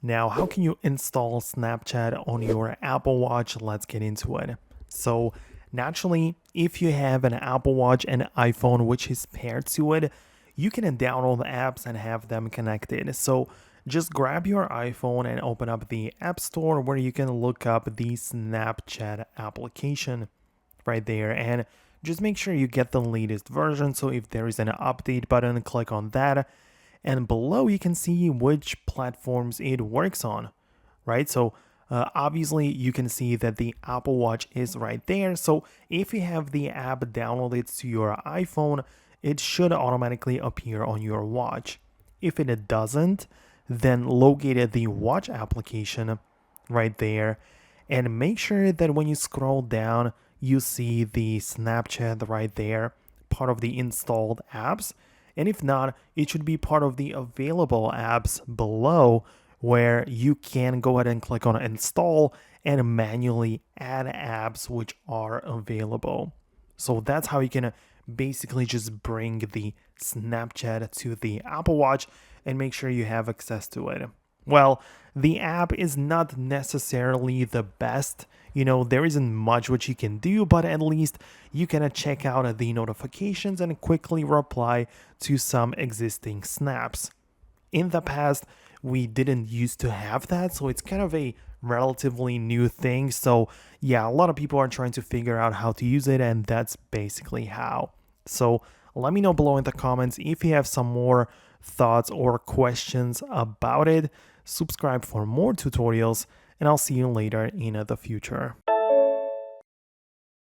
Now, how can you install Snapchat on your Apple Watch? Let's get into it. So, naturally, if you have an Apple Watch and iPhone which is paired to it, you can download the apps and have them connected. So, just grab your iPhone and open up the App Store where you can look up the Snapchat application right there, and just make sure you get the latest version. So if there is an update button, click on that, and below you can see which platforms it works on, right? So obviously you can see that the Apple Watch is right there. So if you have the app downloaded to your iPhone, it should automatically appear on your watch. If it doesn't, then locate the watch application right there, and make sure that when you scroll down, you see the Snapchat right there, part of the installed apps. And if not, it should be part of the available apps below, where you can go ahead and click on install and manually add apps which are available. So that's how you can basically just bring the Snapchat to the Apple Watch and make sure you have access to it. Well, the app is not necessarily the best. There isn't much which you can do, but at least you can check out the notifications and quickly reply to some existing snaps. In the past, we didn't used to have that, so it's kind of a relatively new thing. So, yeah, a lot of people are trying to figure out how to use it, and that's basically how. So, let me know below in the comments if you have some more thoughts or questions about it. Subscribe for more tutorials, and I'll see you later in the future.